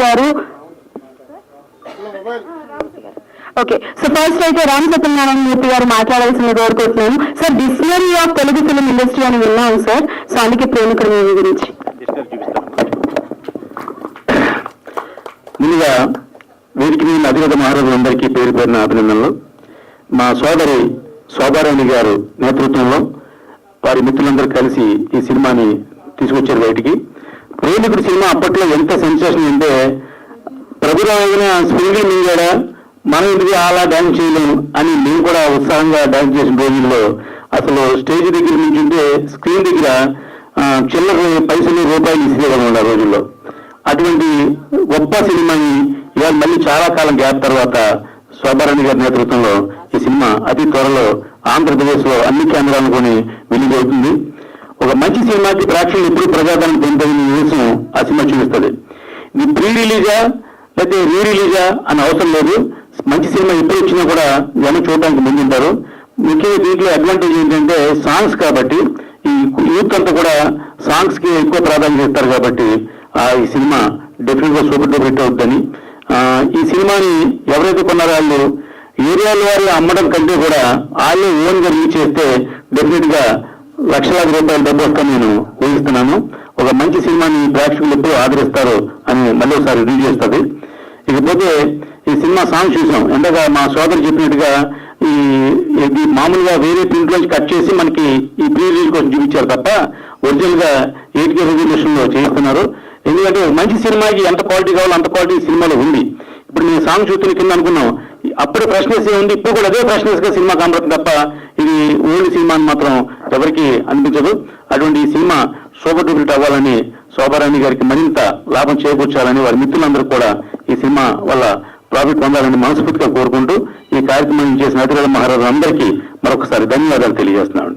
గారు. Okay, so first అయితే రామ్ సత్యనారాయణ మూర్తి గారు మాట్లాడాల్సింది కోరుకుంటున్నాను. Sir dictionary of Telugu film industry అని విన్నాను సార్, సో అందుకే ప్రేమికుడు మూవీ గురించి. ముందుగా వీరికి మీద అధిగత మహారాజులందరికీ పేరు పేరిన అభినందనలు. మా సోదరి శోభారాణి గారు నేతృత్వంలో వారి మిత్రులందరూ కలిసి ఈ సినిమాని తీసుకొచ్చారు బయటికి. ప్రేమికుడు సినిమా అప్పట్లో ఎంత సెన్సేషన్ అంటే ప్రభుత్వ స్ప్రింగిల్ మింగాడా మనం ఎందుకు అలా డాన్స్ చేయలేము అని మేము కూడా ఉత్సాహంగా డాన్స్ చేసిన రోజుల్లో అసలు స్టేజ్ దగ్గర నుంచి ఉంటే స్క్రీన్ దగ్గర చిల్లర పైసలు రూపాయలు ఇచ్చేవాళ్ళం ఆ రోజుల్లో. అటువంటి గొప్ప సినిమాని ఇవాళ మళ్ళీ చాలా కాలం గ్యాప్ తర్వాత శోభారాణి గారి నేతృత్వంలో ఈ సినిమా అతి త్వరలో ఆంధ్రప్రదేశ్ లో అన్ని కేంద్రాలను కొని రిలీజ్ అవుతుంది. ఒక మంచి సినిమాకి ప్రేక్షకులు ఎప్పుడు ప్రజాదరణ పొందుతున్న విషయం ఆ సినిమా చూపిస్తుంది. ఇది ప్రీ రిలీజా లేకపోతే రీ రిలీజా అని అవసరం లేదు. మంచి సినిమా ఎప్పుడు వచ్చినా కూడా జనం చూడడానికి ముందుంటారు. ముఖ్యంగా దీంట్లో అడ్వాంటేజ్ ఏంటంటే సాంగ్స్ కాబట్టి ఈ యూత్ అంతా కూడా సాంగ్స్ కి ఎక్కువ ప్రాధాన్యత ఇస్తారు కాబట్టి ఈ సినిమా డెఫినెట్ గా సూపర్ డూపర్ హిట్ అవుతుందని, ఈ సినిమాని ఎవరైతే కొన్నారో వాళ్ళు ఏరియాల వారు అమ్మడం కంటే కూడా వాళ్ళే ఓన్ గా రీచ్ చేస్తే డెఫినెట్ గా లక్షలాది రూపాయల డబ్బు వస్తాను నేను ఊహిస్తున్నాను. ఒక మంచి సినిమాని ప్రేక్షకులు ఎప్పుడు ఆదరిస్తారు అని మళ్ళీ ఒకసారి రిలీజ్ చేస్తుంది. ఇకపోతే ఈ సినిమా సాంగ్ చూసాం. ఎంతగా మా సోదరు చెప్పినట్టుగా ఇది మామూలుగా వేరే ప్రింట్ లోంచి కట్ చేసి మనకి ఈ ప్రీ రిలీజ్ కోసం చూపించారు తప్ప ఒరిజినల్ గా 8K రెజల్యూషన్ లో చేస్తున్నారు. ఎందుకంటే మంచి సినిమాకి ఎంత క్వాలిటీ కావాలో అంత క్వాలిటీ సినిమాలో ఉంది. ఇప్పుడు నేను సాంగ్ చూస్తున్న కింద అనుకున్నాం అప్పుడు ఫ్రెష్నెస్ ఉంది, ఇప్పుడు కూడా అదే ఫ్రెష్నెస్ గా సినిమా కనబడుతుంది తప్ప ఇది ఓల్డ్ సినిమా అని మాత్రం ఎవరికి అనిపించదు. అటువంటి ఈ సినిమా సూపర్ డూపర్ అవ్వాలని శోభారాణి గారికి మరింత లాభం చేకూర్చాలని వారి మిత్రులందరూ కూడా ఈ సినిమా వల్ల ప్రాఫిట్ పొందాలని మనస్ఫూర్తిగా కోరుకుంటూ ఈ కార్యక్రమం చేసిన అధికారుల మహారాజు అందరికీ మరొకసారి ధన్యవాదాలు తెలియజేస్తున్నాను.